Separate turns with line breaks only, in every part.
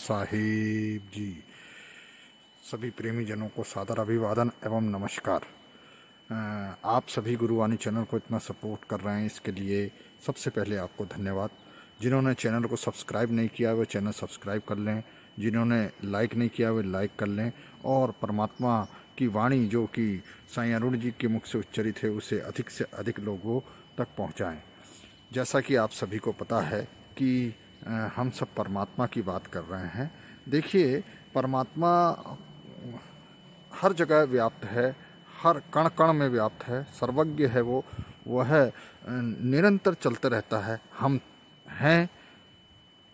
साहिब जी। सभी प्रेमी जनों को सादर अभिवादन एवं नमस्कार। आप सभी गुरुवाणी चैनल को इतना सपोर्ट कर रहे हैं, इसके लिए सबसे पहले आपको धन्यवाद। जिन्होंने चैनल को सब्सक्राइब नहीं किया वो चैनल सब्सक्राइब कर लें, जिन्होंने लाइक नहीं किया वे लाइक कर लें, और परमात्मा की वाणी जो कि साईं अरुण जी के मुख से उच्चरित है उसे अधिक से अधिक लोगों तक पहुँचाएँ। जैसा कि आप सभी को पता है कि हम सब परमात्मा की बात कर रहे हैं। देखिए, परमात्मा हर जगह व्याप्त है, हर कण कण में व्याप्त है, सर्वज्ञ है। वह निरंतर चलते रहता है। हम हैं,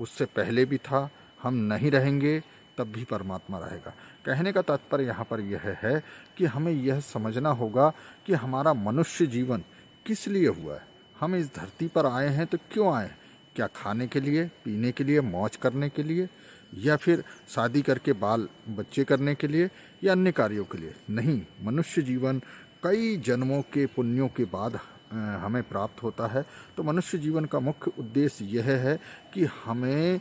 उससे पहले भी था, हम नहीं रहेंगे तब भी परमात्मा रहेगा। कहने का तात्पर्य यहाँ पर यह है कि हमें यह समझना होगा कि हमारा मनुष्य जीवन किस लिए हुआ है। हम इस धरती पर आए हैं तो क्यों आए? क्या खाने के लिए, पीने के लिए, मौज करने के लिए, या फिर शादी करके बाल बच्चे करने के लिए, या अन्य कार्यों के लिए? नहीं, मनुष्य जीवन कई जन्मों के पुण्यों के बाद हमें प्राप्त होता है। तो मनुष्य जीवन का मुख्य उद्देश्य यह है कि हमें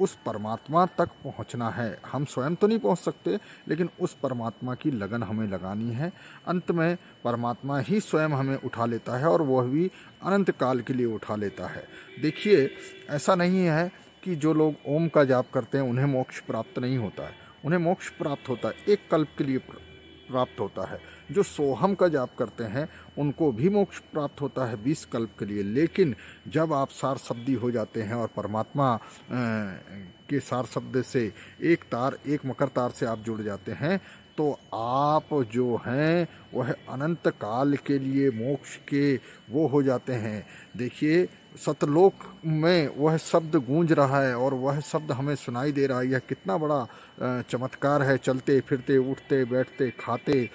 उस परमात्मा तक पहुंचना है। हम स्वयं तो नहीं पहुंच सकते, लेकिन उस परमात्मा की लगन हमें लगानी है। अंत में परमात्मा ही स्वयं हमें उठा लेता है, और वह भी अनंत काल के लिए उठा लेता है। देखिए, ऐसा नहीं है कि जो लोग ओम का जाप करते हैं उन्हें मोक्ष प्राप्त नहीं होता है। उन्हें मोक्ष प्राप्त होता है, एक कल्प के लिए प्राप्त होता है। जो सोहम का जाप करते हैं उनको भी मोक्ष प्राप्त होता है 20 कल्प के लिए। लेकिन जब आप सार शब्दी हो जाते हैं और परमात्मा के सार शब्द से एक मकर तार से आप जुड़ जाते हैं, तो आप जो हैं वह अनंत काल के लिए मोक्ष के वो हो जाते हैं। देखिए, सतलोक में वह शब्द गूंज रहा है और वह शब्द हमें सुनाई दे रहा है। यह कितना बड़ा चमत्कार है। चलते फिरते, उठते बैठते, खाते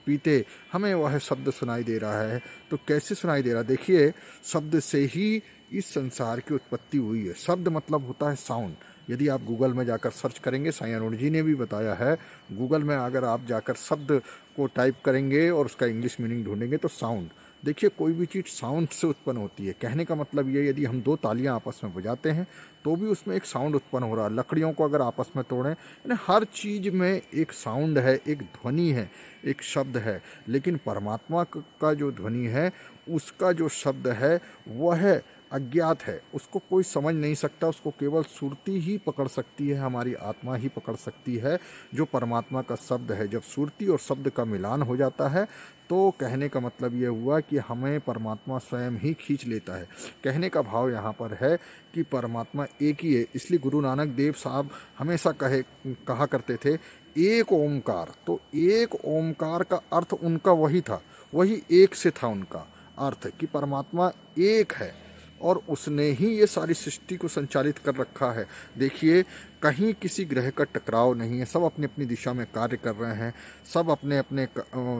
पीते हमें वह शब्द सुनाई दे रहा है। तो कैसे सुनाई दे रहा है? देखिए, शब्द से ही इस संसार की उत्पत्ति हुई है। शब्द मतलब होता है साउंड। यदि आप गूगल में जाकर सर्च करेंगे, साईं अरुण जी ने भी बताया है, गूगल में अगर आप जाकर शब्द को टाइप करेंगे और उसका इंग्लिश मीनिंग ढूंढेंगे तो साउंड। देखिए, कोई भी चीज़ साउंड से उत्पन्न होती है। कहने का मतलब ये, यदि हम 2 तालियां आपस में बजाते हैं तो भी उसमें एक साउंड उत्पन्न हो रहा है। लकड़ियों को अगर आपस में तोड़ें, यानी हर चीज़ में एक साउंड है, एक ध्वनि है, एक शब्द है। लेकिन परमात्मा का जो ध्वनि है, उसका जो शब्द है वह अज्ञात है, उसको कोई समझ नहीं सकता। उसको केवल सुरती ही पकड़ सकती है, हमारी आत्मा ही पकड़ सकती है, जो परमात्मा का शब्द है। जब सुरती और शब्द का मिलान हो जाता है तो कहने का मतलब यह हुआ कि हमें परमात्मा स्वयं ही खींच लेता है। कहने का भाव यहाँ पर है कि परमात्मा एक ही है। इसलिए गुरु नानक देव साहब हमेशा कहा करते थे, एक ओमकार। तो एक ओमकार का अर्थ उनका वही था, वही एक से था उनका अर्थ, कि परमात्मा एक है और उसने ही ये सारी सृष्टि को संचालित कर रखा है। देखिए, कहीं किसी ग्रह का टकराव नहीं है। सब अपनी अपनी दिशा में कार्य कर रहे हैं। सब अपने अपने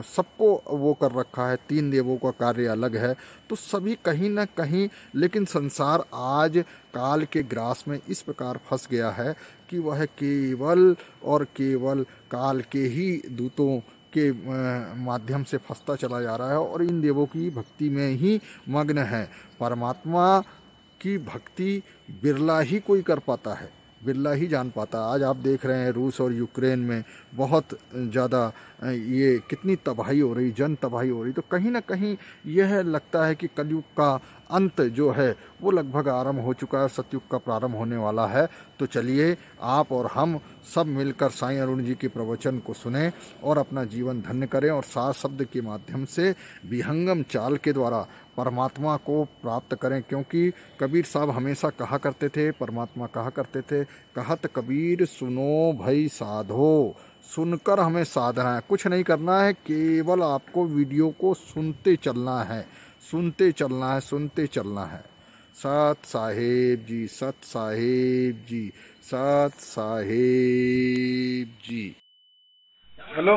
सबको वो कर रखा है। 3 देवों का कार्य अलग है, तो सभी कहीं ना कहीं। लेकिन संसार आज काल के ग्रास में इस प्रकार फंस गया है कि वह केवल और केवल काल के ही दूतों के माध्यम से फंसता चला जा रहा है और इन देवों की भक्ति में ही मग्न है। परमात्मा की भक्ति बिरला ही कोई कर पाता है, बिरला ही जान पाता। आज आप देख रहे हैं रूस और यूक्रेन में बहुत ज़्यादा ये कितनी तबाही हो रही, जन तबाही हो रही। तो कहीं ना कहीं यह लगता है कि कलयुग का अंत जो है वो लगभग आरंभ हो चुका है, सतयुग का प्रारंभ होने वाला है। तो चलिए, आप और हम सब मिलकर साईं अरुण जी के प्रवचन को सुने और अपना जीवन धन्य करें, और सार शब्द के माध्यम से विहंगम चाल के द्वारा परमात्मा को प्राप्त करें। क्योंकि कबीर साहब हमेशा कहा करते थे, परमात्मा कहा करते थे, कहत कबीर सुनो भई साधो। सुनकर हमें साधना है, कुछ नहीं करना है, केवल आपको वीडियो को सुनते चलना है, सुनते चलना है, सुनते चलना है। सत साहेब जी, सत साहेब जी, सत साहेब जी।
हेलो,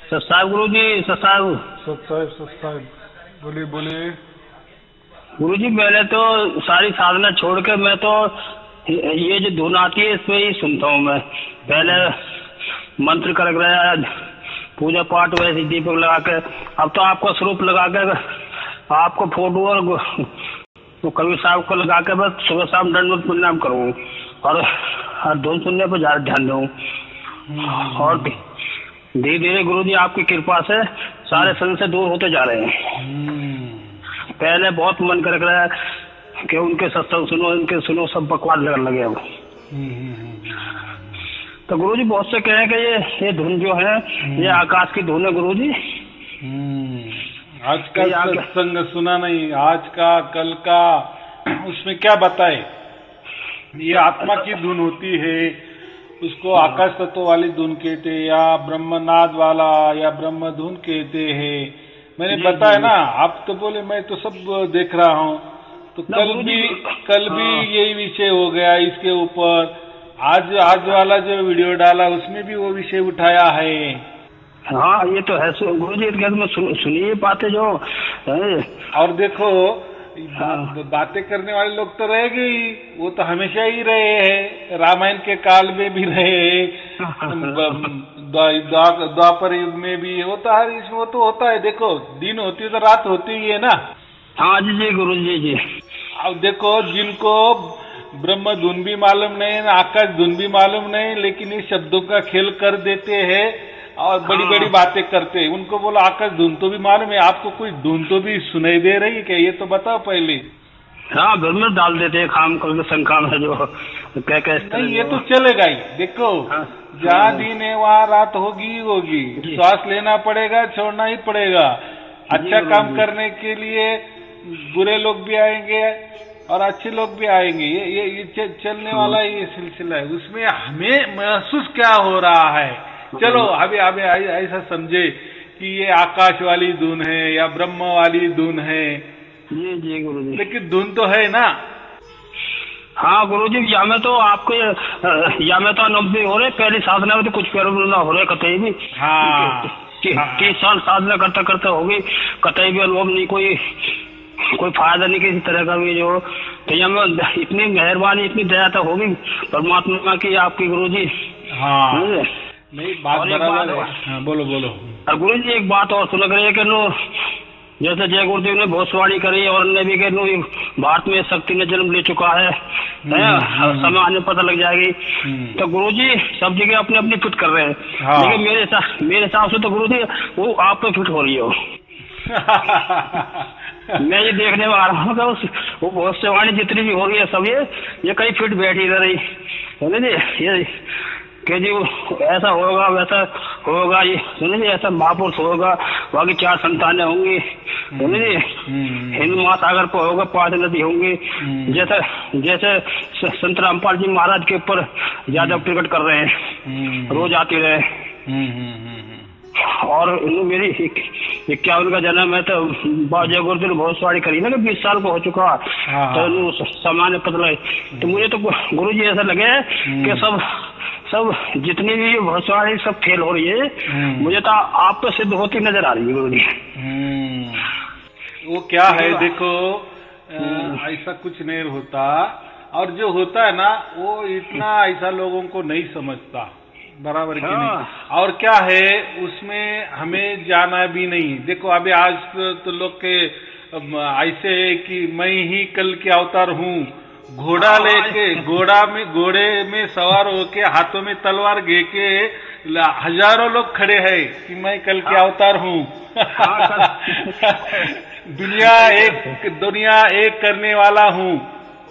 सत साहिब गुरु जी, सत साहिब,
सत साहिब, सत साहिब, बोलिए बोलिए।
गुरु जी, मैंने तो सारी साधना छोड़ के मैं तो ये जो धुन आती है इसमें ही सुनता हूँ। मैं पहले मंत्र कर रहा, पूजा पाठ वैसे दीपक लगा के, अब तो आपका स्वरूप लगा के, आपको फोटो और तो कबीर साहब को लगा के बस सुबह शाम दंडवत प्रणाम करूँ। और धुन सुनने पर ज्यादा ध्यान दूं। और धीरे धीरे गुरुजी आपकी कृपा से सारे संग से दूर होते जा रहे हैं। पहले बहुत मन कर रहा है कि उनके सत्संग सुनो, इनके सुनो, सब बकवास लगने लगे अब। तो गुरुजी बहुत से कहे कि ये धुन जो है ये आकाश की धुन है गुरुजी।
आज का सत्संग सुना नहीं, आज का कल का, उसमें क्या बताए? ये आत्मा की धुन होती है, उसको आकाश तत्व वाली धुन कहते हैं, या ब्रह्मनाद वाला या ब्रह्म धुन कहते हैं। मैंने बताया ना, आप तो बोले मैं तो सब देख रहा हूँ। तो कल भी यही विषय हो गया इसके ऊपर। आज वाला जो वीडियो डाला उसमें भी वो विषय उठाया है।
हाँ ये तो है गुरुजी, में सुनिए बातें जो है।
और देखो बातें करने वाले लोग तो रहेंगे ही, वो तो हमेशा ही रहे हैं, रामायण के काल में भी रहे, द्वापर युग में भी होता है, इसमें वो तो होता है। देखो दिन होती है तो रात होती ही है ना।
हाँ जी जी गुरुजी जी।
अब देखो जिनको ब्रह्म धुन भी मालूम नहीं, आकाश धुन भी मालूम नहीं, लेकिन इस शब्दों का खेल कर देते हैं और बड़ी बड़ी बातें करते हैं। उनको बोलो आकाश धुन तो भी मालूम है, आपको कोई धुन तो भी सुनाई दे रही है क्या? ये तो बताओ पहले।
हाँ घर में डाल देते हैं खाम करके शंका में जो क्या कहते हैं।
नहीं ये तो चलेगा ही। देखो जहाँ दिन है वहाँ रात होगी ही होगी। श्वास लेना पड़ेगा, छोड़ना ही पड़ेगा। अच्छा काम करने के लिए बुरे लोग भी आएंगे और अच्छे लोग भी आएंगे। ये चलने वाला ये सिलसिला है। उसमें हमें महसूस क्या हो रहा है? चलो अभी ऐसा समझे कि ये आकाश वाली धुन है या ब्रह्म वाली धुन है।
जी गुरुजी।
लेकिन धुन तो है ना।
हाँ गुरुजी, या में तो आपके या में तो अनुभव हो रहे, पहली साधना में तो कुछ पैर हो रहे कतई भी।
हाँ
30 साल साधना करते करते होगी, कतई भी अनुभव नहीं, कोई फायदा नहीं किसी तरह का भी जो। तो यहाँ इतनी मेहरबानी, इतनी दया तो होगी परमात्मा की आपकी गुरुजी।
हाँ नहीं बात बराबर है। हाँ, बोलो।
और गुरुजी एक बात और सुन रही है कि नो जैसे जय गुरुदेव ने भविष्यवाणी करी और अन्य भी के भारत में शक्ति ने जन्म ले चुका है, समय आने पता लग जाएगी। तो गुरुजी सब जगह अपने अपनी फिट कर रहे हैं। हाँ। लेकिन मेरे हिसाब से तो गुरुजी वो आप पे फिट हो रही हो। मैं ये देखने में आ रहा हूँ कि वो भविष्यवाणी जितनी भी हो रही है सब ये कहीं फिट बैठी रही है जी। ये कि जी ऐसा होगा वैसा होगा, ये सुनिए जी ऐसा महापुरुष होगा, बाकी 4 संतानें होंगी, सुनिए जी हिंद महासागर पर होगा, 5 नदी होंगी। जैसे संत रामपाल जी महाराज के ऊपर ज्यादा प्रकट कर रहे हैं, रोज आते रहे। और मेरी 51 का जन्म है, तो जय गुरुदेव ने भविष्यवाणी करी ना कि 20 साल को हो चुका, तो सामान्य पता लगे। तो मुझे तो गुरुजी ऐसा लगे कि सब जितनी भी भविष्यवाणी सब फेल हो रही है। मुझे तो आप तो सिद्ध होती नजर आ रही है गुरुजी।
वो क्या है देखो, ऐसा कुछ नहीं होता, और जो होता है ना वो इतना ऐसा लोगों को नहीं समझता, बराबर की नहीं। और क्या है उसमें हमें जाना भी नहीं। देखो अभी आज तो लोग के ऐसे है कि मैं ही कल के अवतार हूँ, घोड़ा लेके घोड़े में सवार होके हाथों में तलवार घे के हजारों लोग खड़े हैं कि मैं कल के अवतार हूँ। दुनिया एक करने वाला हूँ।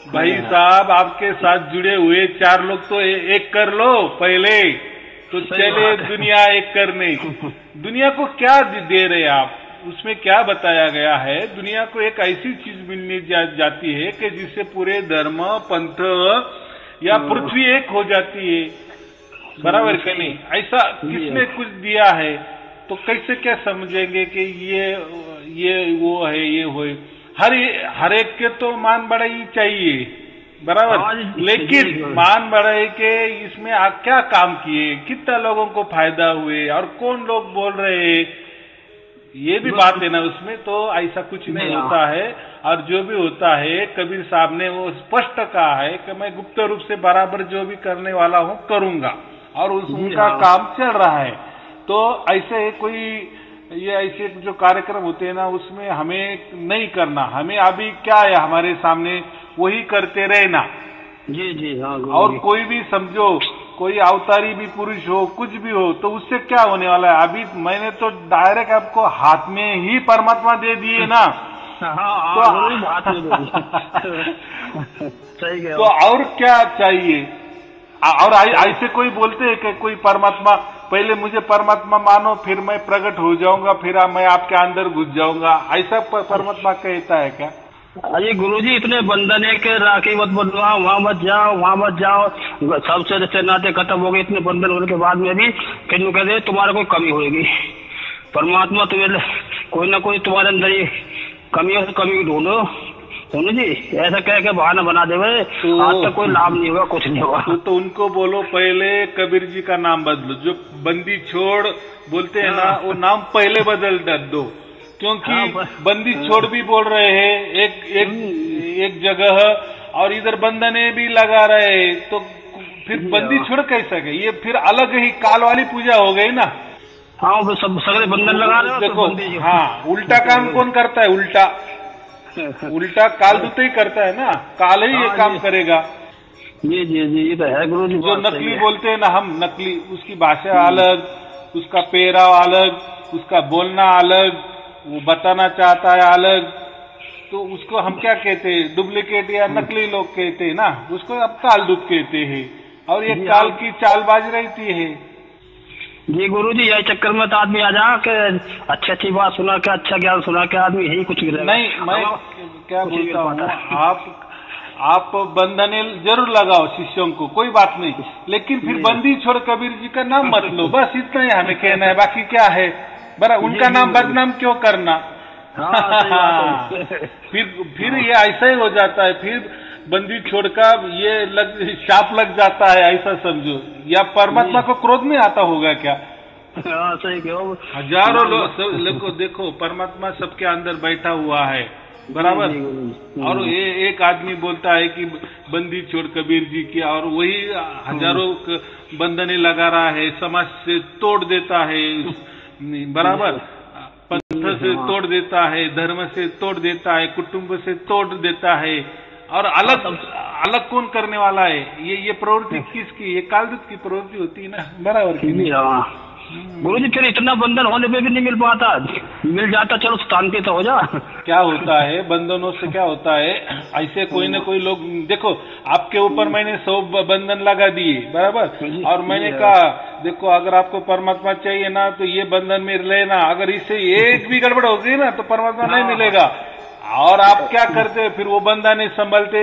भाई साहब आपके साथ जुड़े हुए 4 लोग तो एक कर लो पहले, तो चले दुनिया एक करने। दुनिया को क्या दे रहे आप? उसमें क्या बताया गया है? दुनिया को एक ऐसी चीज मिलने जाती है कि जिससे पूरे धर्म पंथ या पृथ्वी एक हो जाती है, बराबर कि नहीं? ऐसा किसने कुछ दिया है? तो कैसे क्या समझेंगे कि ये वो है, ये हो। हर एक के तो मान बढ़ाई चाहिए, बराबर। लेकिन मान बढ़ाई के इसमें आप क्या काम किए, कितना लोगों को फायदा हुए और कौन लोग बोल रहे हैं, ये भी बात है ना उसमें। तो ऐसा कुछ नहीं होता है। और जो भी होता है कबीर साहब ने वो स्पष्ट कहा है कि मैं गुप्त रूप से बराबर जो भी करने वाला हूँ करूंगा, और उनका काम चल रहा है। तो ऐसे कोई ये ऐसे जो कार्यक्रम होते हैं ना उसमें हमें नहीं करना। हमें अभी क्या है हमारे सामने वही करते रहना,
जी जी हाँ
और कोई भी समझो, कोई अवतारी भी पुरुष हो, कुछ भी हो, तो उससे क्या होने वाला है? अभी मैंने तो डायरेक्ट आपको हाथ में ही परमात्मा दे दिए ना।
हाँ तो बात सही है।
तो और क्या चाहिए? और ऐसे कोई बोलते हैं कि कोई परमात्मा, पहले मुझे परमात्मा मानो फिर मैं प्रकट हो जाऊंगा, फिर मैं आपके अंदर घुस जाऊंगा, ऐसा परमात्मा कहता है क्या?
अरे गुरुजी इतने बंधन है कि राखी मत बंधवाओ, वहाँ मत जाओ, वहाँ मत जाओ, सबसे रिश्ते नाते खत्म हो गए। इतने बंधन होने के बाद में भी फिर वो कहते तुम्हारा कोई कमी होगी। परमात्मा तुम्हें कोई ना कोई तुम्हारे अंदर ही कमी हो, कमी ढूंढो। सोनू जी ऐसा कह के बहाना बना देवे तो आज तक कोई लाभ नहीं होगा, कुछ नहीं होगा।
तो उनको बोलो पहले कबीर जी का नाम बदलो, जो बंदी छोड़ बोलते हैं ना, वो नाम पहले बदल दो, क्योंकि बंदी छोड़ भी बोल रहे हैं एक जगह, और इधर बंधने भी लगा रहे हैं, तो फिर बंदी छोड़ कैसा गए? ये फिर अलग ही काल वाली पूजा हो गई ना।
हाँ वो सब सगले बंधन लगा रहे हो।
देखो हाँ, उल्टा काम कौन करता है? उल्टा कालदूत ही करता है ना, काल ही ये काम करेगा।
जी जी जी ये तो है गुरु जी।
जो नकली बोलते हैं ना हम, नकली, उसकी भाषा अलग, उसका पेहराव अलग, उसका बोलना अलग, वो बताना चाहता है अलग, तो उसको हम क्या कहते हैं? डुप्लीकेट या नकली लोग कहते हैं ना, उसको अब कालदूत कहते हैं। और ये काल की चालबाज रहती है।
जी गुरु जी यही चक्कर में तो आदमी आ जा के अच्छी अच्छी बात सुना के, अच्छा ज्ञान सुना के आदमी यही कुछ
नहीं। मैं क्या बोलता हूँ, आप बंधने जरूर लगाओ शिष्यों को, कोई बात नहीं, लेकिन फिर बंदी छोड़ कबीर जी का नाम मत लो, बस इतना ही हमें कहना है। बाकी क्या है, बरा उनका नाम बदनाम क्यों करना? फिर ये ऐसा ही हो जाता है, फिर बंदी छोड़कर ये शाप लग जाता है, ऐसा समझो। या परमात्मा को क्रोध में आता होगा क्या?
सही कहो।
हजारों लोग देखो, परमात्मा सबके अंदर बैठा हुआ है, बराबर। और ये एक आदमी बोलता है कि बंदी छोड़ कबीर जी की, और वही हजारों बंधने लगा रहा है, समाज से तोड़ देता है, बराबर, पंथ से तोड़ देता है, धर्म से तोड़ देता है, कुटुंब से तोड़ देता है। और अलग कौन करने वाला है? ये प्रवृत्ति किसकी? ये कालदूत की प्रवृत्ति होती है ना, बराबर की नहीं?
गुरु जी फिर इतना बंधन होने पे भी नहीं मिल पाता, मिल जाता चलो शांति तो हो जा। क्या
होता है बंधनों से? क्या होता है, ऐसे कोई न कोई लोग, देखो आपके ऊपर मैंने 100 बंधन लगा दिए, बराबर, और मैंने कहा देखो अगर आपको परमात्मा चाहिए ना तो ये बंधन में लेना, अगर इससे एक भी गड़बड़ हो गई ना तो परमात्मा नहीं मिलेगा। और आप क्या करते हैं, फिर वो बंधन संभलते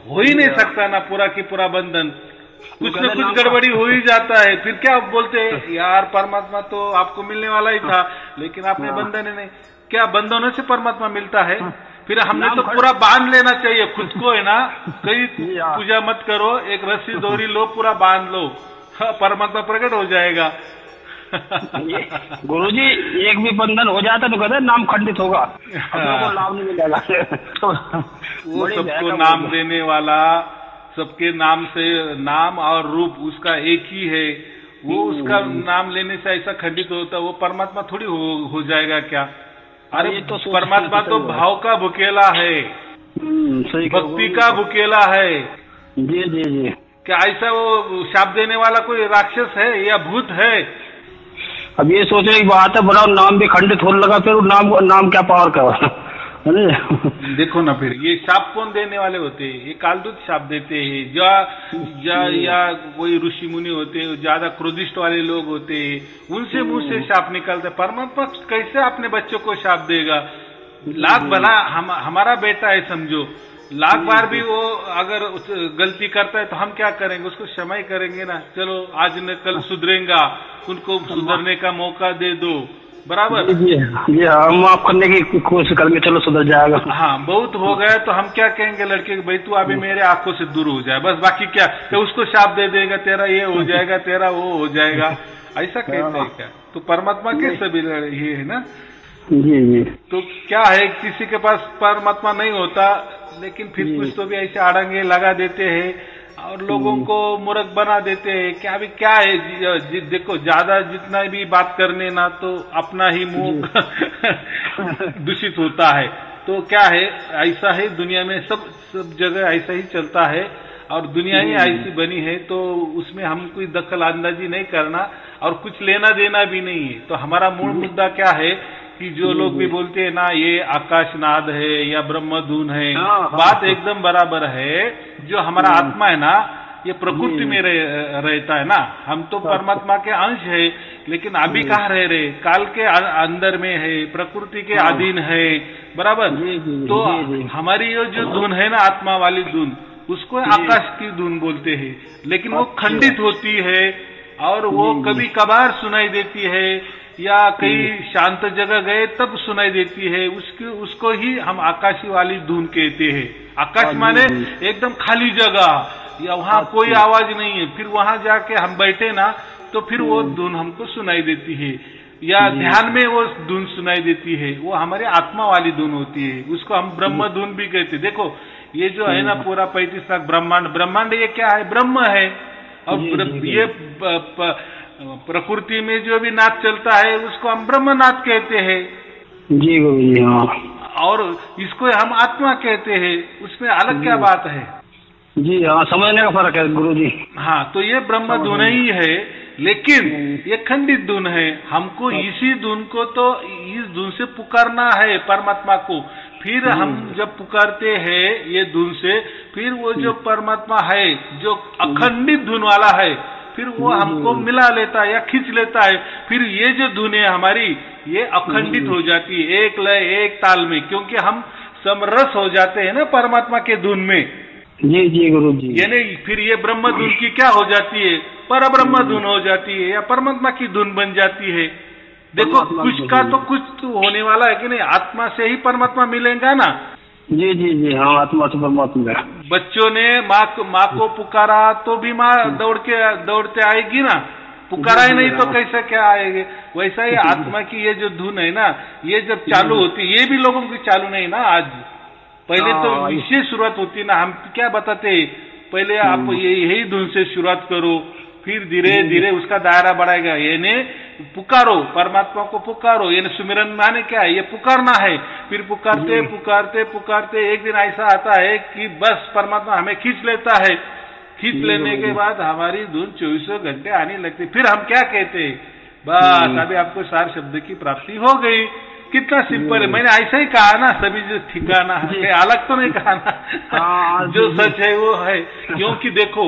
हो ही नहीं सकता ना पूरा की पूरा बंधन, कुछ न कुछ गड़बड़ी हो ही जाता है। फिर क्या बोलते हैं, यार परमात्मा तो आपको मिलने वाला ही था, लेकिन आपने बंधन नहीं। क्या बंधनों से परमात्मा मिलता है? फिर हमने तो पूरा बांध लेना चाहिए खुद को, है ना। कहीं पूजा मत करो, एक रस्सी दोरी लो, पूरा बांध लो, परमात्मा प्रकट हो जाएगा।
गुरुजी एक भी बंधन हो जाता तो कहते नाम खंडित होगा, को लाभ नहीं मिलेगा।
वो सबको नाम देने वाला, सबके नाम से, नाम और रूप उसका एक ही है, वो उसका नाम लेने से ऐसा खंडित होता, वो परमात्मा थोड़ी हो जाएगा क्या? अरे तो परमात्मा तो भाव का भुकेला है, भक्ति का भुकेला है।
जी जी जी।
क्या ऐसा वो शाप देने वाला कोई राक्षस है या भूत है?
अब ये सोचने की बात है, बड़ा नाम भी खंडित होने लगा, फिर नाम क्या पावर का?
देखो ना, फिर ये शाप कौन देने वाले होते हैं? ये कालदूत शाप देते हैं, या कोई ऋषि मुनि होते हैं, ज्यादा क्रोधिष्ट वाले लोग होते हैं, उनसे मुंह से शाप निकलता है। परमात्मा कैसे अपने बच्चों को शाप देगा? लाख भला हमारा बेटा है समझो, लाख बार भी वो अगर गलती करता है तो हम क्या करेंगे? उसको क्षमा ही करेंगे ना, चलो आज न कल सुधरेगा, उनको सुधरने का मौका दे दो, बराबर।
जी हम माफ करने की कोशिश करेंगे, चलो सुधर जाएगा।
हाँ, बहुत हो गया तो हम क्या कहेंगे लड़के, भाई तू अभी मेरे आंखों से दूर हो जाए, बस। बाकी क्या, तो उसको शाप दे देगा, तेरा ये हो जाएगा, तेरा वो हो जाएगा, ऐसा कहते हैं क्या? तो परमात्मा के सभी ये है ना।
जी जी।
तो क्या है, किसी के पास परमात्मा नहीं होता, लेकिन फिर कुछ तो भी ऐसे आड़ंगे लगा देते हैं और लोगों को मूर्ख बना देते हैं। क्या अभी क्या है, देखो ज्यादा जितना भी बात करने ना तो अपना ही मुंह दूषित होता है। तो क्या है, ऐसा है दुनिया में, सब जगह ऐसा ही चलता है और दुनिया ही ऐसी बनी है, तो उसमें हम कोई दखल अंदाजी नहीं करना और कुछ लेना देना भी नहीं है। तो हमारा मूल मुद्दा क्या है कि जो लोग भी बोलते हैं ना ये आकाशनाद है या ब्रह्मधुन है, बात एकदम बराबर है। जो हमारा आत्मा है ना ये प्रकृति में रहता है ना, हम तो परमात्मा के अंश है, लेकिन अभी कहाँ रह रहे, काल के अंदर में है, प्रकृति के अधीन है, बराबर। तो हमारी ये जो धुन है ना आत्मा वाली धुन, उसको आकाश की धुन बोलते हैं, लेकिन वो खंडित होती है और वो कभी कभार सुनाई देती है या कहीं शांत जगह गए तब सुनाई देती है, उसको ही हम आकाशी वाली धुन कहते हैं। आकाश माने एकदम खाली जगह या वहाँ कोई आवाज नहीं है, फिर वहां जाके हम बैठे ना तो फिर वो धुन हमको सुनाई देती है, या ध्यान में वो धुन सुनाई देती है, वो हमारी आत्मा वाली धुन होती है, उसको हम ब्रह्म धुन भी कहते हैं। देखो ये जो है ना पूरा 35 लाख ब्रह्मांड, ब्रह्मांड ये क्या है, ब्रह्म है। और ये प्रकृति में जो भी नाद चलता है उसको हम ब्रह्मनाद कहते हैं
जी गुरु जी। हाँ,
और इसको हम आत्मा कहते हैं, उसमें अलग क्या बात है
जी। हाँ, समझने का फर्क है गुरु जी।
हाँ, तो ये ब्रह्म धुन ही है, लेकिन ये खंडित धुन है। हमको इसी धुन को, तो इस धुन से पुकारना है परमात्मा को। फिर हम जब पुकारते हैं ये धुन से, फिर वो जो परमात्मा है जो अखंडित धुन वाला है, फिर वो हमको मिला लेता है या खींच लेता है। फिर ये जो धुन है हमारी, ये अखंडित हो जाती है, एक लय एक ताल में, क्योंकि हम समरस हो जाते हैं ना परमात्मा के धुन में।
जी जी गुरु जी।
यानी फिर ये ब्रह्म धुन की क्या हो जाती है, पर ब्रह्म धुन हो जाती है या परमात्मा की धुन बन जाती है। देखो कुछ का तो कुछ तो होने वाला है कि नहीं, आत्मा से ही परमात्मा मिलेगा ना।
जी जी जी। हाँ, आत्मा से परमात्मा।
बच्चों ने माँ को पुकारा तो भी माँ दौड़ते आएगी ना, पुकारा ही नहीं तो कैसे क्या आएगी। वैसा ही आत्मा की ये जो धुन है ना, ये जब चालू होती, ये भी लोगों की चालू नहीं ना आज। पहले तो विशेष शुरुआत होती ना, हम क्या बताते, पहले आप यही धुन से शुरुआत करो, फिर धीरे धीरे उसका दायरा बढ़ाएगा। यानी पुकारो, परमात्मा को पुकारो, यानी सुमिरन माने क्या है, ये पुकारना है। फिर पुकारते पुकारते पुकारते एक दिन ऐसा आता है कि बस परमात्मा हमें खींच लेता है। खींच लेने के बाद हमारी धुन 24 घंटे आने लगती। फिर हम क्या कहते हैं, बस अभी आपको सार शब्द की प्राप्ति हो गई। कितना सिंपल है, मैंने ऐसा ही कहा ना, सभी जो ठिकाना है, अलग तो नहीं कहा ना, जो सच है वो है। क्योंकि देखो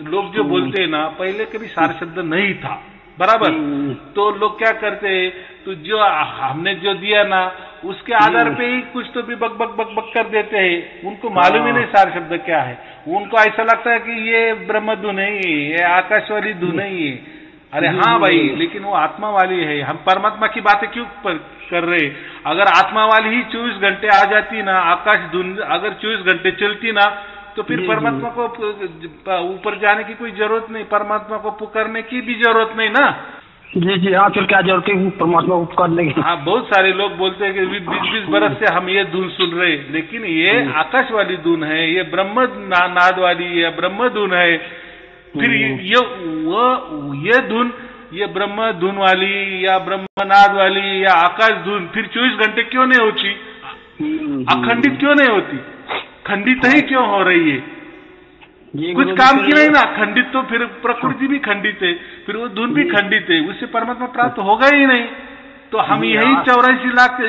लोग जो बोलते हैं ना, पहले कभी सार शब्द नहीं था, बराबर। तो लोग क्या करते हैं, तो जो हमने जो दिया ना उसके आधार पे ही कुछ तो भी बक बक बक बक कर देते हैं। उनको मालूम ही नहीं सार शब्द क्या है। उनको ऐसा लगता है कि ये ब्रह्म धुन है, ये आकाश वाली धुन है। अरे हाँ भाई, लेकिन वो आत्मा वाली है। हम परमात्मा की बातें क्यों कर रहे? अगर आत्मा वाली ही 24 घंटे आ जाती ना, आकाश धुन अगर 24 घंटे चलती ना, तो फिर परमात्मा को ऊपर जाने की कोई जरूरत नहीं, परमात्मा को पुकारने की भी जरूरत नहीं ना।
जी जी। हाँ, फिर क्या जरूरत है परमात्मा को पुकारने की।
हाँ, बहुत सारे लोग बोलते हैं कि 20-20 बरस से हम ये धुन सुन रहे, लेकिन ये आकाश वाली धुन है, ये ब्रह्म नाद वाली है, ब्रह्म धुन है। फिर ये धुन, ये ब्रह्म धुन वाली या ब्रह्मनाद वाली या आकाश धुन फिर 24 घंटे क्यों नहीं होती, अखंडित क्यों नहीं होती, खंडित ही क्यों हो रही है? कुछ काम की नहीं ना, खंडित तो फिर प्रकृति भी खंडित है, फिर वो धुन भी खंडित है, उससे परमात्मा प्राप्त होगा ही नहीं। तो हम यही 84 लाख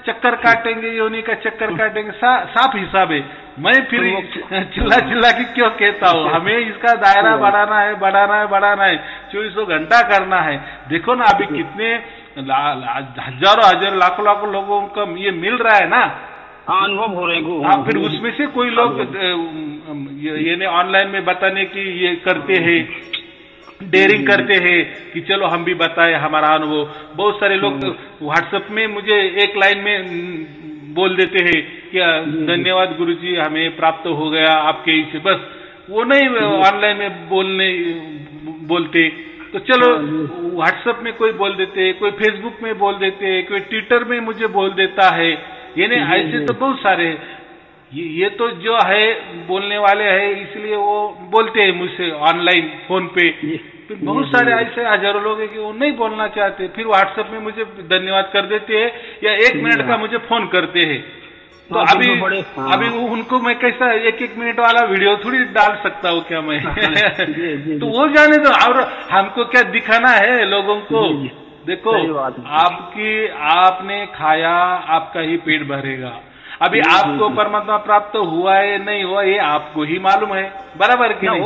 चक्कर काटेंगे, योनि का चक्कर काटेंगे, साफ हिसाब है। मैं फिर चिल्ला के क्यों कहता हूँ, हमें इसका दायरा बढ़ाना है, बढ़ाना है, बढ़ाना है, 24 घंटा करना है। देखो ना अभी कितने हजारों लाखों लोगों को ये मिल रहा है ना,
अनुभव हो रहे हैं।
हाँ, फिर उसमें से कोई लोग ये ऑनलाइन में बताने की ये करते हैं, डेयरिंग करते हैं कि चलो हम भी बताएं हमारा अनुभव। बहुत सारे लोग व्हाट्सएप में मुझे एक लाइन में बोल देते हैं कि धन्यवाद गुरुजी, हमें प्राप्त हो गया आपके ही से। बस वो नहीं ऑनलाइन में बोलते। तो चलो व्हाट्सएप में कोई बोल देते, कोई फेसबुक में बोल देते, कोई ट्विटर में मुझे बोल देता है। यानी ऐसे तो बहुत सारे, ये तो जो है बोलने वाले हैं, इसलिए वो बोलते हैं मुझसे ऑनलाइन फोन पे। फिर बहुत सारे ऐसे हजारों लोग हैं कि वो नहीं बोलना चाहते, फिर व्हाट्सएप में मुझे धन्यवाद कर देते हैं या 1 मिनट का मुझे फोन करते हैं। तो अभी अभी उनको मैं कैसा 1-1 मिनट वाला वीडियो थोड़ी डाल सकता हूँ क्या मैं? तो वो जाने दो, और हमको क्या दिखाना है लोगों को? देखो, आपने खाया, आपका ही पेट भरेगा। अभी आपको परमात्मा प्राप्त हुआ है नहीं हुआ, ये आपको ही मालूम है, बराबर कि नहीं?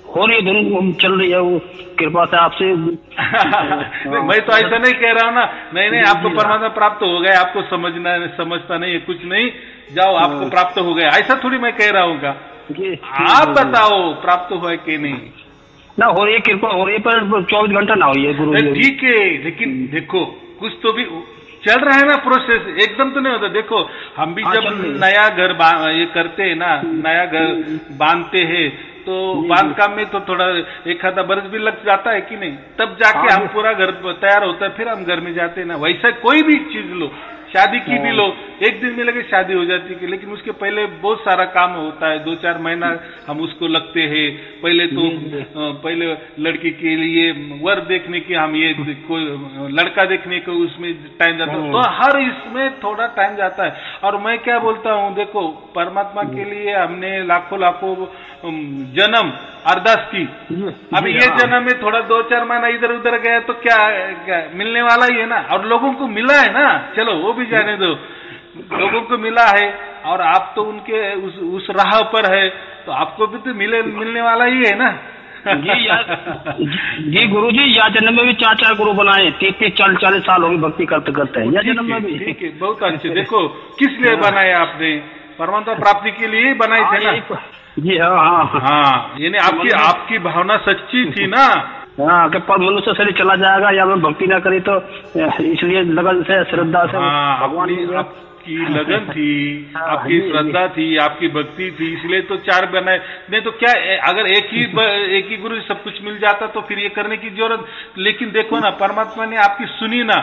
हो रही है, चल रही है वो कृपा से आपसे।
मैं तो ऐसा नहीं कह रहा हूँ ना, नहीं आपको परमात्मा प्राप्त हो गया, आपको समझता नहीं है, कुछ नहीं, जाओ आपको प्राप्त हो गया, ऐसा थोड़ी मैं कह रहा हूँ। आप बताओ प्राप्त हुआ है कि नहीं?
ना हो रही है, कृपा हो रही है, पर 24 घंटा ना हुई है गुरु।
ठीक है, लेकिन देखो कुछ तो भी चल रहा है ना प्रोसेस, एकदम तो नहीं होता। देखो हम भी जब नया घर ये करते हैं ना, नया घर बांधते हैं, तो बांध काम में तो थोड़ा 1 बरस भी लग जाता है कि नहीं, तब जाके हम पूरा घर तैयार होता है, फिर हम घर में जाते हैं ना। वैसा कोई भी चीज लो, शादी की भी लो, 1 दिन में लगे शादी हो जाती है, लेकिन उसके पहले बहुत सारा काम होता है, 2-4 महीना हम उसको लगते हैं। पहले तो पहले लड़की के लिए वर देखने की, हम ये कोई लड़का देखने को उसमें टाइम जाता है, तो हर इसमें थोड़ा टाइम जाता है। और मैं क्या बोलता हूँ, देखो परमात्मा के लिए हमने लाखों जन्म अरदास की, अभी ये जन्म में थोड़ा 2-4 महीना इधर उधर गया तो क्या मिलने वाला ही है ना, और लोगों को मिला है ना, चलो वो भी जाने दो, लोगों को मिला है, और आप तो उनके उस राह पर है, तो आपको भी तो मिलने वाला ही है ना।
जी गुरु जी, या जन्म में भी 4-4 गुरु बनाए, 30-40 साल हो गए भक्ति करते करते हैं, या जन्म में भी।
ठीक है, बहुत अच्छे। देखो किस लिए बनाए आपने? परमात्मा प्राप्ति के लिए बनाए थे ना?
जी हाँ,
यानी आपकी भावना सच्ची थी ना?
हाँ, कि पर मनुष्य शरीर चला जाएगा या मैं भक्ति ना करी, तो इसलिए लगन से श्रद्धा से भगवान
आपकी लगन थी, आपकी श्रद्धा थी, आपकी भक्ति थी, इसलिए तो 4 बनाए। नहीं तो क्या, अगर एक ही गुरु सब कुछ मिल जाता तो फिर ये करने की जरूरत। लेकिन देखो ना, परमात्मा ने आपकी सुनी ना।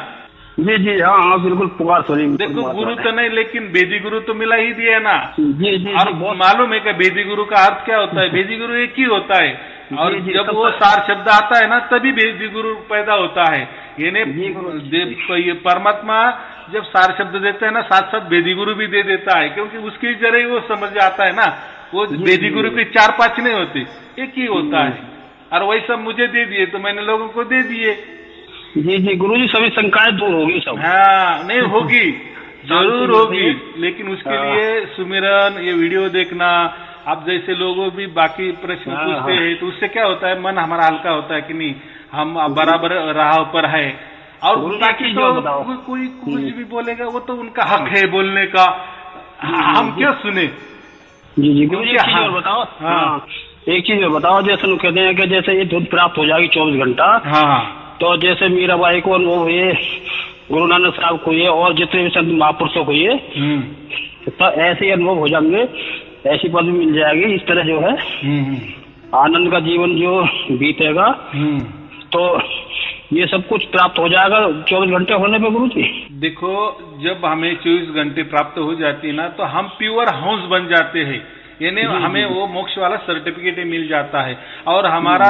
जी हाँ, बिल्कुल पुकार सुनी।
देखो गुरु तो नहीं, लेकिन वेदी गुरु तो मिला ही दिया ना।
जी
और मालूम है कि वेदी गुरु का अर्थ क्या होता है? वेदी गुरु एक ही होता है, और जब वो सार शब्द आता है ना, तभी वेदी गुरु पैदा होता है। ये परमात्मा जब सार शब्द देता है ना, साथ साथ वेदी गुरु भी दे देता है, क्योंकि उसके जरिए वो समझ आता है ना। वो वेदी गुरु के 4-5 नहीं होते, एक ही होता है। और वही सब मुझे दे दिए तो मैंने लोगों को दे दिए।
जी गुरु जी, सभी शंकाएं दूर होगी सब।
हाँ, नहीं होगी, जरूर होगी, लेकिन उसके लिए सुमिरन, ये वीडियो देखना, आप जैसे लोगों भी बाकी प्रश्न पूछते हैं, तो उससे क्या होता है, मन हमारा हल्का होता है कि नहीं, हम बराबर राह पर है। और बाकी तो कोई कुछ भी बोलेगा, वो तो उनका हक है बोलने का, हम क्यों सुने?
जी गुरु जी, एक चीज और बताओ। हाँ, एक चीज और बताओ, जैसे लोग कहते हैं कि जैसे ये दूध प्राप्त हो जाएगी 24 घंटा, तो जैसे मीराबाई को अनुभव हुए, गुरु नानक साहब को ये, और जितने भी संत महापुरुषों को ये, तो ऐसे ही अनुभव हो जाएंगे, ऐसी पदवी मिल जाएगी। इस तरह जो है आनंद का जीवन जो बीतेगा, तो ये सब कुछ प्राप्त हो जाएगा 24 घंटे होने पे गुरु जी। देखो,
जब हमें 24 घंटे प्राप्त हो जाती है ना, तो हम प्योर हंस बन जाते हैं, यानी हमें वो मोक्ष वाला सर्टिफिकेट मिल जाता है, और हमारा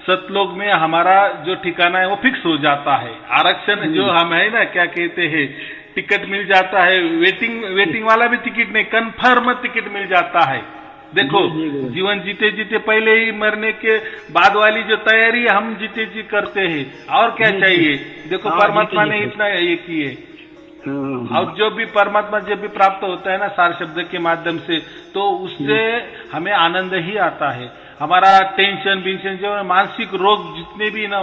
सतलोक में हमारा जो ठिकाना है वो फिक्स हो जाता है। आरक्षण जो हम है ना, क्या कहते हैं, टिकट मिल जाता है, वेटिंग वाला भी टिकट नहीं, कन्फर्म टिकट मिल जाता है। देखो, जीवन जीते जीते पहले ही मरने के बाद वाली जो तैयारी हम जीते जी करते हैं, और क्या चाहिए? देखो परमात्मा ने इतना ये किए। और जो भी परमात्मा जब भी प्राप्त होता है ना सार शब्द के माध्यम से, तो उससे हमें आनंद ही आता है। हमारा टेंशन जो मानसिक रोग जितने भी ना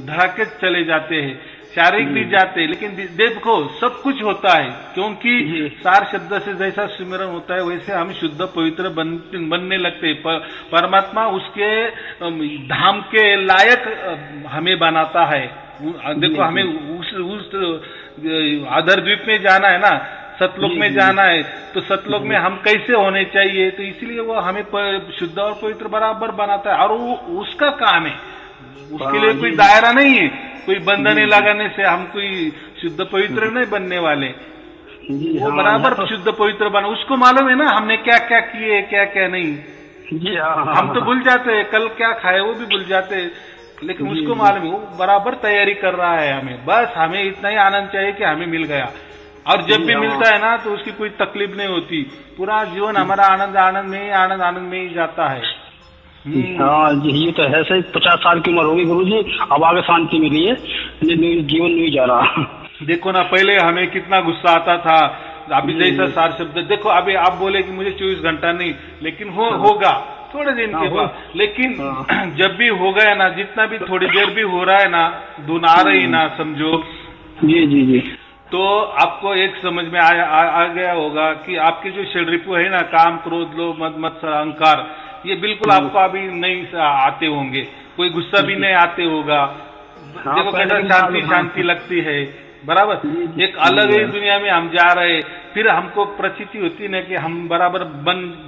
धड़ाके चले जाते हैं, शारीरिक भी जाते हैं, लेकिन देखो सब कुछ होता है, क्योंकि सार शब्द से जैसा सिमरन होता है वैसे हम शुद्ध पवित्र बनने लगते हैं। परमात्मा उसके धाम के लायक हमें बनाता है। देखो, हमें उस आधर द्वीप में जाना है ना, सतलोक में जाना है, तो सतलोक में हम कैसे होने चाहिए, तो इसलिए वो हमें शुद्ध और पवित्र बराबर बनाता है। और वो उसका काम है, उसके लिए कोई दायरा नहीं है, कोई बंधने लगाने से हम कोई शुद्ध पवित्र नहीं बनने वाले। वो बराबर शुद्ध पवित्र बना, उसको मालूम है ना हमने क्या क्या किए, क्या क्या नहीं। हम तो भूल जाते हैं, कल क्या खाए वो भी भूल जाते हैं, लेकिन उसको मालूम है, वो बराबर तैयारी कर रहा है हमें। बस हमें इतना ही आनंद चाहिए कि हमें मिल गया, और जब भी मिलता है ना तो उसकी कोई तकलीफ नहीं होती, पूरा जीवन हमारा आनंद आनंद में ही जाता है।
हाँ जी, ये तो है सही। 50 साल की उम्र होगी गुरुजी, अब आगे शांति मिली है, जीवन नहीं जा रहा।
देखो ना, पहले हमें कितना गुस्सा आता था, अभी जैसा सार शब्द देखो, अभी आप बोले कि मुझे 24 घंटा नहीं, लेकिन होगा थोड़े दिन के बाद, लेकिन जब भी हो गया ना, जितना भी थोड़ी देर भी हो रहा है ना, धुन आ रही ना, समझो
जी जी जी,
तो आपको एक समझ में आ गया होगा कि आपके जो षड्रिपु है ना, काम क्रोध लोभ मद मत्सर अहंकार, ये बिल्कुल आपको अभी नहीं आते होंगे, कोई गुस्सा भी नहीं आते होगा। देखो कैसा शांति शांति लगती है, बराबर। एक अलग ही दुनिया में हम जा रहे, फिर हमको प्रचिति होती ना कि हम बराबर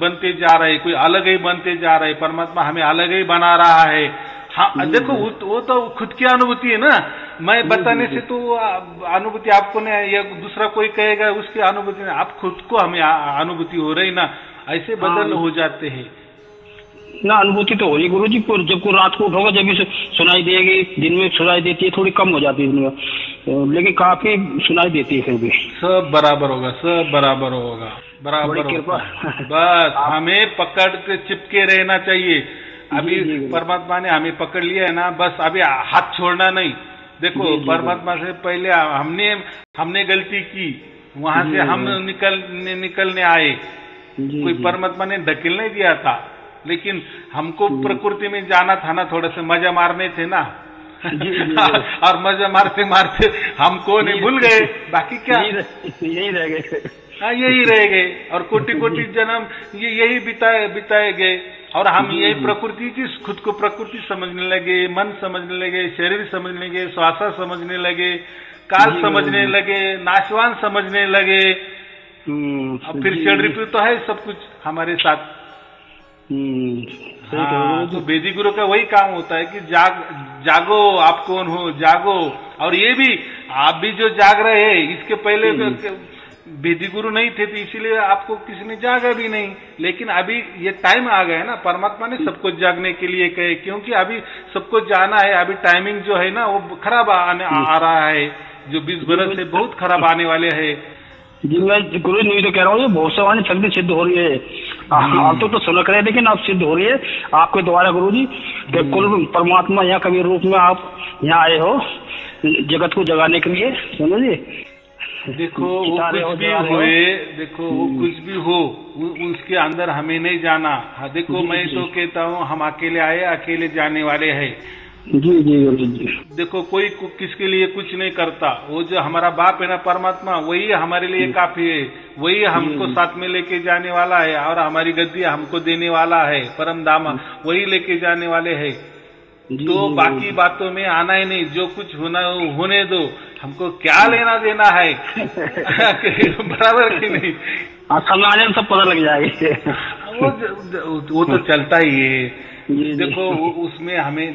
बनते जा रहे, कोई अलग ही बनते जा रहे, परमात्मा हमें अलग ही बना रहा है। हाँ देखो वो तो खुद की अनुभूति है ना, मैं बताने से तो अनुभूति आपको नहीं, या दूसरा कोई कहेगा उसकी अनुभूति नहीं, आप खुद को हमें अनुभूति हो रही ना, ऐसे बदल हो जाते हैं
ना। अनुभूति तो हो रही गुरु जी, जब को रात को उठोगे जब भी सुनाई देगी, दिन में सुनाई देती है, थोड़ी कम हो जाती है दिन में, लेकिन काफी सुनाई देती है, फिर भी सब
बराबर होगा, सब बराबर होगा, बराबर होगा। बस हमें पकड़ के चिपके रहना चाहिए। अभी परमात्मा ने हमें पकड़ लिया है ना, बस अभी हाथ छोड़ना नहीं। देखो परमात्मा से पहले हमने गलती की, वहां से हम निकलने आए, कोई परमात्मा ने ढकेल नहीं दिया था, लेकिन हमको प्रकृति में जाना था ना, थोड़े से मजा मारने थे ना और मजा मारते मारते हमको नहीं भूल गए, बाकी क्या
यही रह गए।
हाँ यही रह गए, और कोटि कोटि जन्म यही बिताए गए, और हम यही प्रकृति की, खुद को प्रकृति समझने लगे, मन समझने लगे, शरीर समझने लगे, श्वास समझने लगे, काल समझने लगे, नाशवान समझने लगे, और फिर षड्रिपु तो है सब कुछ हमारे साथ। तो वेदिक गुरु का वही काम होता है कि जागो, आप कौन हो, जागो। और ये भी आप भी जो जाग रहे हैं, इसके पहले वेदिक गुरु नहीं थे, तो इसीलिए आपको किसी ने जागा भी नहीं, लेकिन अभी ये टाइम आ गया है ना, परमात्मा ने सबको जागने के लिए कहे, क्योंकि अभी सबको जाना है। अभी टाइमिंग जो है ना वो खराब आ रहा है, जो 20 बरस से बहुत खराब आने वाले है।
जी मैं गुरु नहीं तो कह रहा हूँ, ये बहुत सारी शक्ति सिद्ध हो रही है, आप तो सुनक रहे, लेकिन अब सिद्ध हो रही है आपके द्वारा गुरु जी। कुल परमात्मा यहाँ कभी रूप में आप यहाँ आए हो जगत को जगाने के लिए, समझिए।
देखो वो कुछ भी हुए, देखो वो कुछ भी हो, उसके अंदर हमें नहीं जाना। हाँ देखो मैं तो कहता हूँ, हम अकेले आए, अकेले जाने वाले हैं।
जी जी जी।
देखो कोई किसके लिए कुछ नहीं करता, वो जो हमारा बाप है ना परमात्मा, वही हमारे लिए काफी है, वही हमको साथ में लेके जाने वाला है, और हमारी गद्दी हमको देने वाला है, परम धाम वही लेके जाने वाले है। तो बाकी बातों में आना ही नहीं, जो कुछ होने दो, हमको क्या लेना देना है बराबर की नहीं,
समाज में सब पता लग जाएगा।
वो तो चलता ही है। देखो उसमें हमें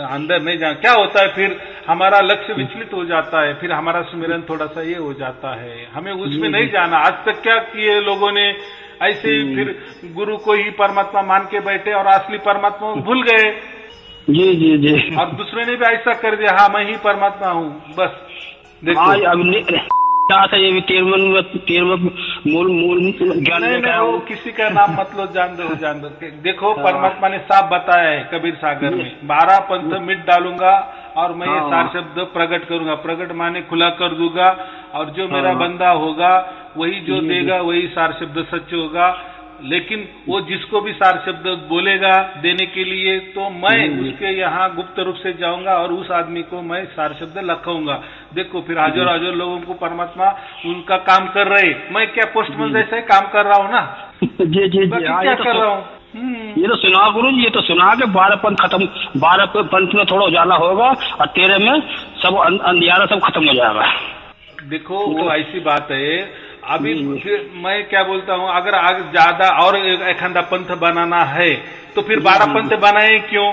अंदर नहीं जाना, क्या होता है फिर हमारा लक्ष्य विचलित हो जाता है, फिर हमारा सुमिरन थोड़ा सा ये हो जाता है, हमें उसमें नहीं जाना। आज तक क्या किए लोगों ने, ऐसे ही फिर गुरु को ही परमात्मा मान के बैठे और असली परमात्मा भूल गए।
जी जी जी।
और दूसरे ने भी ऐसा कर दिया, हाँ मैं ही परमात्मा हूँ, बस। देखो
ये भी 13 मूल ज्ञान
नहीं, वो किसी का नाम मत लो, जान दो। देखो परमात्मा ने साफ बताया है कबीर सागर में, 12 पंथ मिट डालूंगा और मैं ये सार शब्द प्रकट करूंगा। प्रकट माने खुला कर दूंगा, और जो मेरा बंदा होगा वही जो देगा, वही सार शब्द सच होगा। लेकिन वो जिसको भी सार शब्द बोलेगा देने के लिए, तो मैं उसके यहाँ गुप्त रूप से जाऊंगा और उस आदमी को मैं सार शब्द लखाऊंगा। देखो फिर हजारों लोगों को परमात्मा उनका काम कर रहे, मैं क्या पोस्टमैन जैसे काम कर रहा हूँ ना।
जी जी जी।
क्या कर रहा हूँ,
ये तो सुना गुरु जी, ये तो सुना के 12 पंथ खत्म, 12 पंथ में थोड़ा उजाला होगा और 13 में सब अंधियारा सब खत्म हो जाएगा।
देखो वो ऐसी बात है। अभी फिर मैं क्या बोलता हूँ, अगर आगे ज्यादा और एक पंथ बनाना है तो फिर 12 पंथ बनाए क्यों?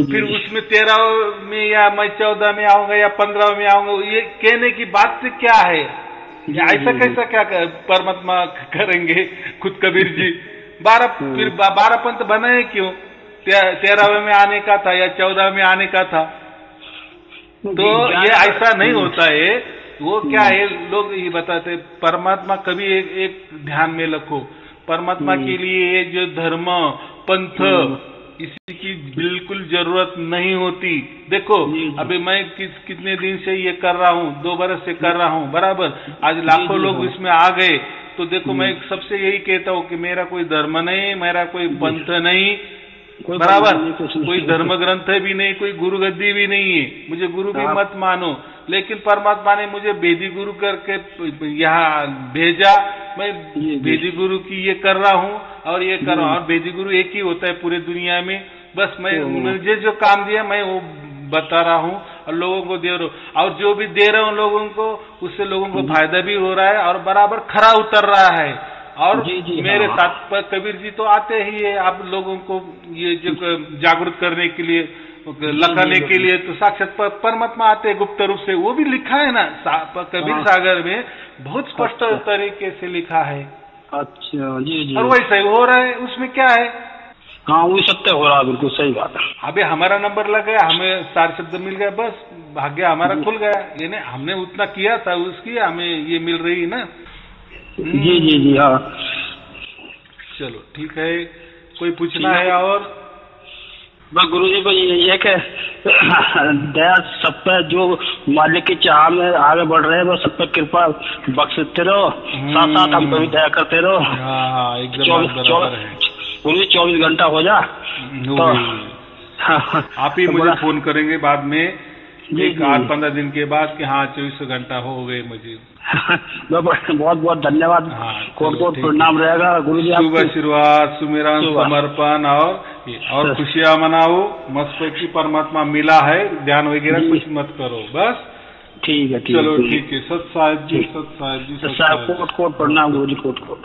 फिर उसमें 13 में या मैं 14 में आऊंगा या 15 में आऊंगा, ये कहने की बात क्या है? ऐसा कैसा क्या परमात्मा करेंगे खुद कबीर जी? 12 पंथ बनाए क्यों? 13वें में आने का था या 14 में आने का था। तो ये ऐसा नहीं होता है। वो क्या है, लोग ये बताते परमात्मा कभी एक ध्यान में रखो, परमात्मा के लिए ये जो धर्म पंथ इसी की बिल्कुल जरूरत नहीं होती। देखो अभी मैं कितने दिन से ये कर रहा हूँ, 2 बरस से कर रहा हूँ बराबर, आज लाखों लोग इसमें आ गए। तो देखो मैं सबसे यही कहता हूँ कि मेरा कोई धर्म नहीं, मेरा कोई पंथ नहीं बराबर, कोई धर्म ग्रंथ भी नहीं, कोई गुरु गद्दी भी नहीं है, मुझे गुरु भी मत मानो, लेकिन परमात्मा ने मुझे वेदी गुरु करके यहाँ भेजा, मैं वेदी गुरु की ये कर रहा हूँ और ये कर रहा हूँ। और वेदी गुरु एक ही होता है पूरे दुनिया में, बस मैं मुझे जो काम दिया मैं वो बता रहा हूँ और लोगों को दे रहा हूँ, और जो भी दे रहा हूँ लोगों को उससे लोगों को फायदा भी हो रहा है और बराबर खरा उतर रहा है। और मेरे साथ कबीर जी तो आते ही है आप लोगों को ये जो जागरूक करने के लिए, लखाने के लिए, तो साक्षात परमात्मा आते हैं गुप्त रूप से, वो भी लिखा है ना कबीर सागर में, बहुत स्पष्ट तरीके से लिखा है।
अच्छा जी।
और वैसा ही हो रहा है, उसमें क्या है।
हाँ वो सत्य हो रहा है, बिल्कुल सही बात है।
अभी हमारा नंबर लग गया, हमें 4 शब्द मिल गया, बस भाग्य हमारा खुल गया, यानी हमने उतना किया था उसकी हमें ये मिल रही है ना।
जी हाँ।
चलो ठीक है, कोई पूछना है और?
बस गुरु जी को ये है कि दया सब पे, जो मालिक की चाह में आगे बढ़ रहे हैं वो सब पे कृपा बख्शते रहो, साथ साथ हमको भी दया करते रहो।
हाँ एकदम
गुरु जी 24 घंटा हो जा तो
आप ही मुझे फोन करेंगे बाद में, एक 8-15 दिन के बाद कि हाँ 24 घंटा हो गए मुझे।
बहुत बहुत धन्यवाद, कोट कोट प्रणाम रहेगा गुरु जी।
शुभ आशीर्वाद, सुमिरन, समर्पण और खुशियाँ मनाओ, मस्त की परमात्मा मिला है, ध्यान वगैरह कुछ मत करो, बस
ठीक है।
चलो ठीक है, सत साहिब जी, सत साहिब जी,
कोट कोट प्रणाम गुरु जी, कोट कोट।